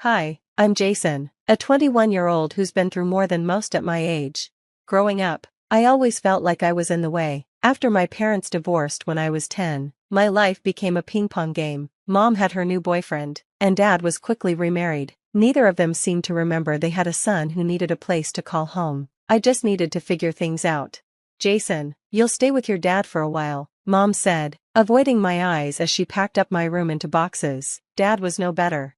Hi, I'm Jason, a 21-year-old who's been through more than most at my age. Growing up, I always felt like I was in the way. After my parents divorced when I was 10, my life became a ping-pong game. Mom had her new boyfriend, and Dad was quickly remarried. Neither of them seemed to remember they had a son who needed a place to call home. I just needed to figure things out. Jason, you'll stay with your dad for a while, Mom said, avoiding my eyes as she packed up my room into boxes. Dad was no better.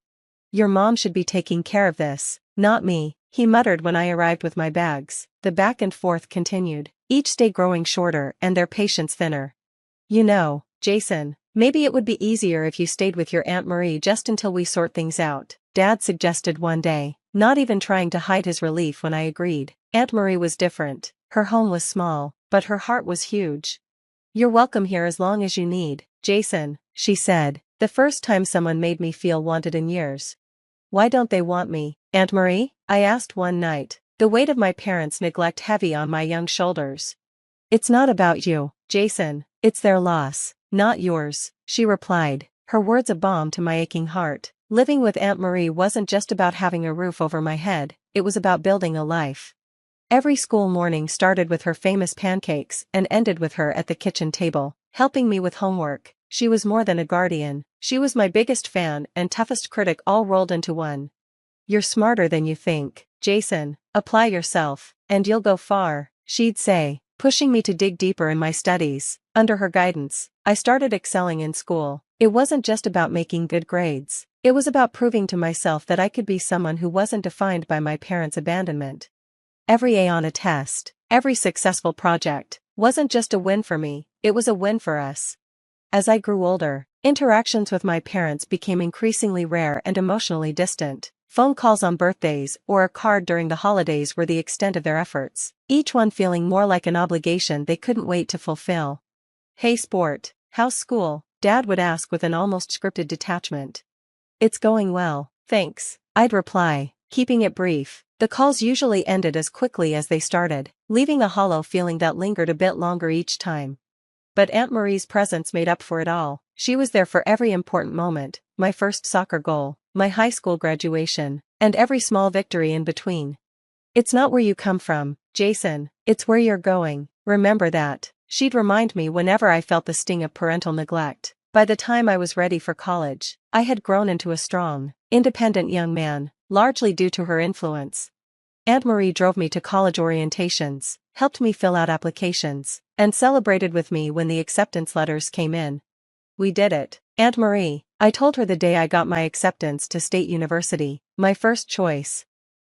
Your mom should be taking care of this, not me, he muttered when I arrived with my bags. The back and forth continued, each day growing shorter and their patience thinner. You know, Jason, maybe it would be easier if you stayed with your Aunt Marie just until we sort things out, Dad suggested one day, not even trying to hide his relief when I agreed. Aunt Marie was different. Her home was small, but her heart was huge. You're welcome here as long as you need, Jason, she said, the first time someone made me feel wanted in years. Why don't they want me, Aunt Marie? I asked one night, the weight of my parents' neglect heavy on my young shoulders. It's not about you, Jason, it's their loss, not yours, she replied, her words a balm to my aching heart. Living with Aunt Marie wasn't just about having a roof over my head, it was about building a life. Every school morning started with her famous pancakes and ended with her at the kitchen table, helping me with homework. She was more than a guardian, she was my biggest fan and toughest critic all rolled into one. You're smarter than you think, Jason, apply yourself, and you'll go far, she'd say, pushing me to dig deeper in my studies. Under her guidance, I started excelling in school. It wasn't just about making good grades, it was about proving to myself that I could be someone who wasn't defined by my parents' abandonment. Every A on a test, every successful project, wasn't just a win for me, it was a win for us. As I grew older, interactions with my parents became increasingly rare and emotionally distant. Phone calls on birthdays or a card during the holidays were the extent of their efforts, each one feeling more like an obligation they couldn't wait to fulfill. Hey sport, how's school? Dad would ask with an almost scripted detachment. It's going well, thanks, I'd reply, keeping it brief. The calls usually ended as quickly as they started, leaving a hollow feeling that lingered a bit longer each time. But Aunt Marie's presence made up for it all. She was there for every important moment, my first soccer goal, my high school graduation, and every small victory in between. It's not where you come from, Jason, it's where you're going, remember that, she'd remind me whenever I felt the sting of parental neglect. By the time I was ready for college, I had grown into a strong, independent young man, largely due to her influence. Aunt Marie drove me to college orientations, helped me fill out applications, and celebrated with me when the acceptance letters came in. We did it, Aunt Marie, I told her the day I got my acceptance to State University, my first choice.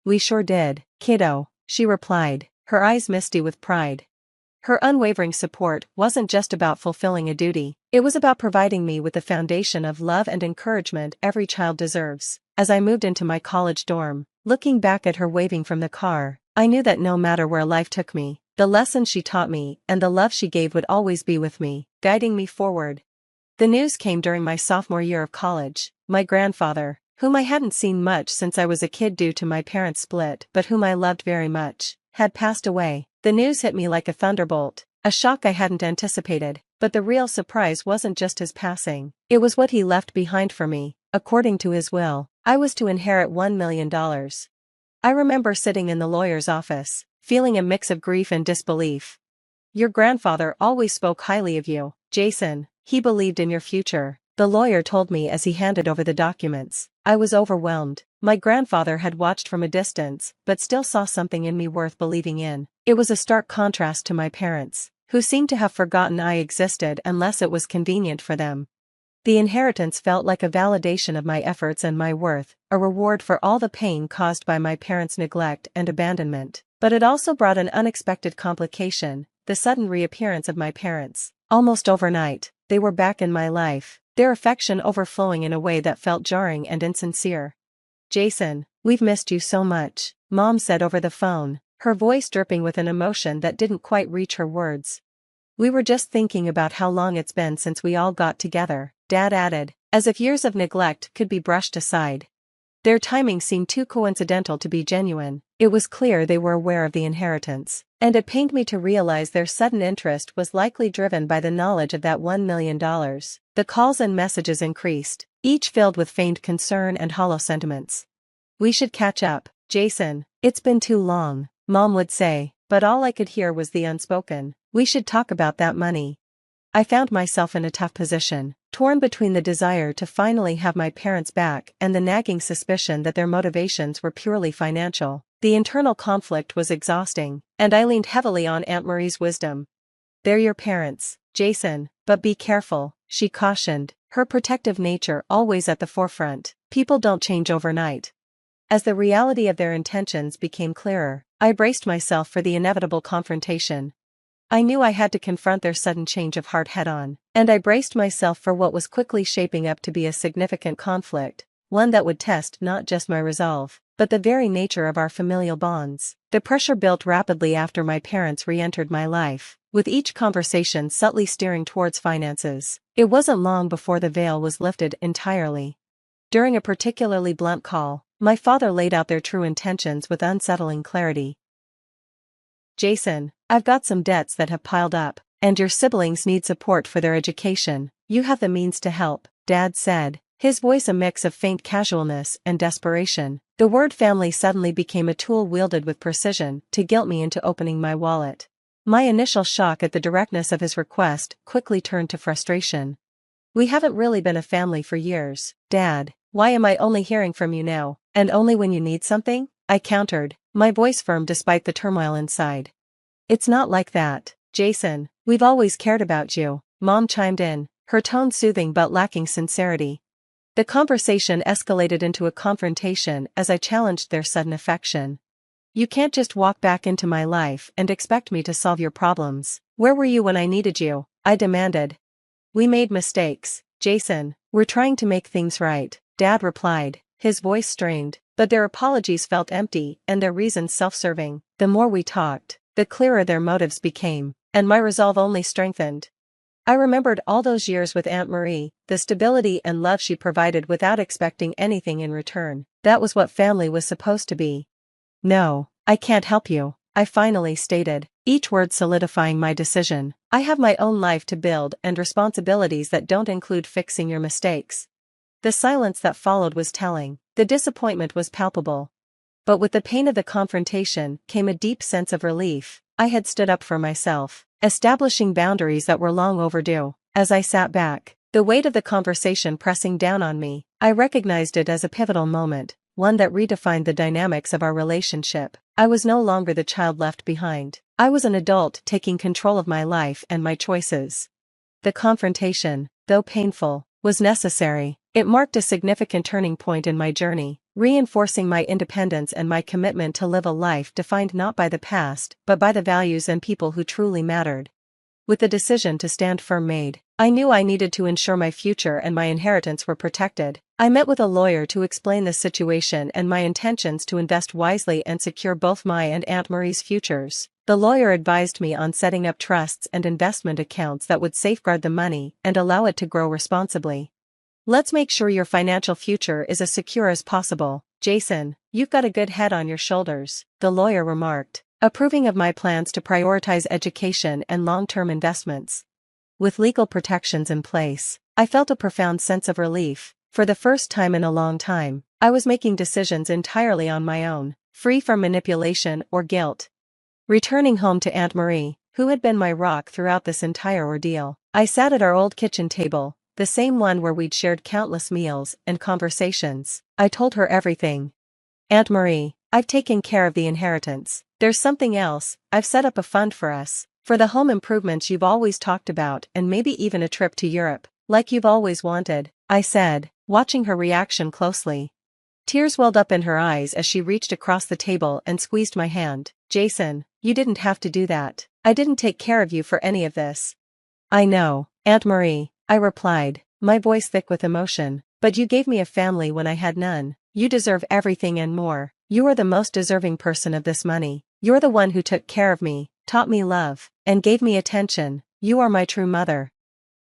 We sure did, kiddo, she replied, her eyes misty with pride. Her unwavering support wasn't just about fulfilling a duty, it was about providing me with the foundation of love and encouragement every child deserves. As I moved into my college dorm, looking back at her waving from the car, I knew that no matter where life took me, the lessons she taught me and the love she gave would always be with me, guiding me forward. The news came during my sophomore year of college. My grandfather, whom I hadn't seen much since I was a kid due to my parents' split but whom I loved very much, had passed away. The news hit me like a thunderbolt, a shock I hadn't anticipated, but the real surprise wasn't just his passing, it was what he left behind for me. According to his will, I was to inherit $1 million. I remember sitting in the lawyer's office, feeling a mix of grief and disbelief. Your grandfather always spoke highly of you, Jason, he believed in your future, the lawyer told me as he handed over the documents. I was overwhelmed. My grandfather had watched from a distance, but still saw something in me worth believing in. It was a stark contrast to my parents, who seemed to have forgotten I existed unless it was convenient for them. The inheritance felt like a validation of my efforts and my worth, a reward for all the pain caused by my parents' neglect and abandonment. But it also brought an unexpected complication, the sudden reappearance of my parents. Almost overnight, they were back in my life, their affection overflowing in a way that felt jarring and insincere. Jason, we've missed you so much, Mom said over the phone, her voice dripping with an emotion that didn't quite reach her words. We were just thinking about how long it's been since we all got together, Dad added, as if years of neglect could be brushed aside. Their timing seemed too coincidental to be genuine. It was clear they were aware of the inheritance, and it pained me to realize their sudden interest was likely driven by the knowledge of that $1 million. The calls and messages increased, each filled with feigned concern and hollow sentiments. We should catch up, Jason. It's been too long, Mom would say, but all I could hear was the unspoken, we should talk about that money. I found myself in a tough position, torn between the desire to finally have my parents back and the nagging suspicion that their motivations were purely financial. The internal conflict was exhausting, and I leaned heavily on Aunt Marie's wisdom. They're your parents, Jason, but be careful, she cautioned, her protective nature always at the forefront. People don't change overnight. As the reality of their intentions became clearer, I braced myself for the inevitable confrontation. I knew I had to confront their sudden change of heart head-on, and I braced myself for what was quickly shaping up to be a significant conflict, one that would test not just my resolve, but the very nature of our familial bonds. The pressure built rapidly after my parents re-entered my life, with each conversation subtly steering towards finances. It wasn't long before the veil was lifted entirely. During a particularly blunt call, my father laid out their true intentions with unsettling clarity. Jason, I've got some debts that have piled up, and your siblings need support for their education. You have the means to help, Dad said, his voice a mix of faint casualness and desperation. The word family suddenly became a tool wielded with precision to guilt me into opening my wallet. My initial shock at the directness of his request quickly turned to frustration. We haven't really been a family for years, Dad. Why am I only hearing from you now, and only when you need something? I countered, my voice firm despite the turmoil inside. It's not like that, Jason. We've always cared about you, Mom chimed in, her tone soothing but lacking sincerity. The conversation escalated into a confrontation as I challenged their sudden affection. You can't just walk back into my life and expect me to solve your problems. Where were you when I needed you? I demanded. We made mistakes, Jason. We're trying to make things right, Dad replied, his voice strained, but their apologies felt empty and their reasons self-serving. The more we talked, the clearer their motives became, and my resolve only strengthened. I remembered all those years with Aunt Marie, the stability and love she provided without expecting anything in return. That was what family was supposed to be. No, I can't help you, I finally stated, each word solidifying my decision. I have my own life to build and responsibilities that don't include fixing your mistakes. The silence that followed was telling. The disappointment was palpable. But with the pain of the confrontation came a deep sense of relief. I had stood up for myself, establishing boundaries that were long overdue. As I sat back, the weight of the conversation pressing down on me, I recognized it as a pivotal moment, one that redefined the dynamics of our relationship. I was no longer the child left behind. I was an adult taking control of my life and my choices. The confrontation, though painful, was necessary. It marked a significant turning point in my journey, reinforcing my independence and my commitment to live a life defined not by the past, but by the values and people who truly mattered. With the decision to stand firm made, I knew I needed to ensure my future and my inheritance were protected. I met with a lawyer to explain the situation and my intentions to invest wisely and secure both my and Aunt Marie's futures. The lawyer advised me on setting up trusts and investment accounts that would safeguard the money and allow it to grow responsibly. Let's make sure your financial future is as secure as possible, Jason. You've got a good head on your shoulders, the lawyer remarked, approving of my plans to prioritize education and long-term investments. With legal protections in place, I felt a profound sense of relief. For the first time in a long time, I was making decisions entirely on my own, free from manipulation or guilt. Returning home to Aunt Marie, who had been my rock throughout this entire ordeal, I sat at our old kitchen table, the same one where we'd shared countless meals and conversations. I told her everything. Aunt Marie, I've taken care of the inheritance. There's something else. I've set up a fund for us, for the home improvements you've always talked about and maybe even a trip to Europe, like you've always wanted, I said, watching her reaction closely. Tears welled up in her eyes as she reached across the table and squeezed my hand. Jason, you didn't have to do that. I didn't take care of you for any of this. I know, Aunt Marie, I replied, my voice thick with emotion, but you gave me a family when I had none. You deserve everything and more. You are the most deserving person of this money. You're the one who took care of me, taught me love, and gave me attention. You are my true mother.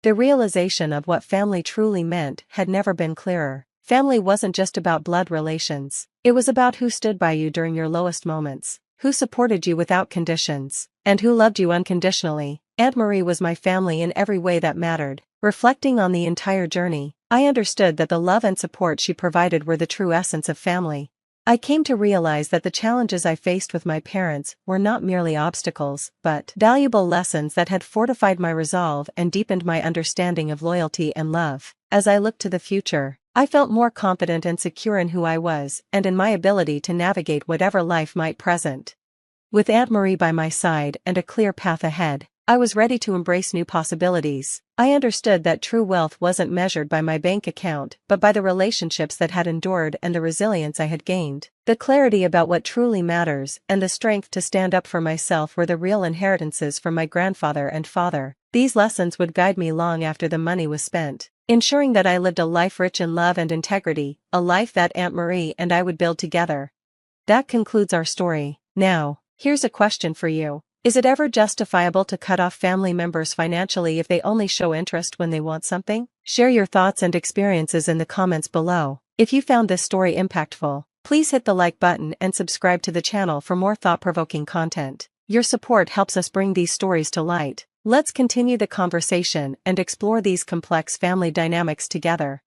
The realization of what family truly meant had never been clearer. Family wasn't just about blood relations. It was about who stood by you during your lowest moments, who supported you without conditions, and who loved you unconditionally. Aunt Marie was my family in every way that mattered. Reflecting on the entire journey, I understood that the love and support she provided were the true essence of family. I came to realize that the challenges I faced with my parents were not merely obstacles, but valuable lessons that had fortified my resolve and deepened my understanding of loyalty and love. As I looked to the future, I felt more confident and secure in who I was and in my ability to navigate whatever life might present. With Aunt Marie by my side and a clear path ahead, I was ready to embrace new possibilities. I understood that true wealth wasn't measured by my bank account but by the relationships that had endured and the resilience I had gained. The clarity about what truly matters and the strength to stand up for myself were the real inheritances from my grandfather and father. These lessons would guide me long after the money was spent, ensuring that I lived a life rich in love and integrity, a life that Aunt Marie and I would build together. That concludes our story. Now, here's a question for you. Is it ever justifiable to cut off family members financially if they only show interest when they want something? Share your thoughts and experiences in the comments below. If you found this story impactful, please hit the like button and subscribe to the channel for more thought-provoking content. Your support helps us bring these stories to light. Let's continue the conversation and explore these complex family dynamics together.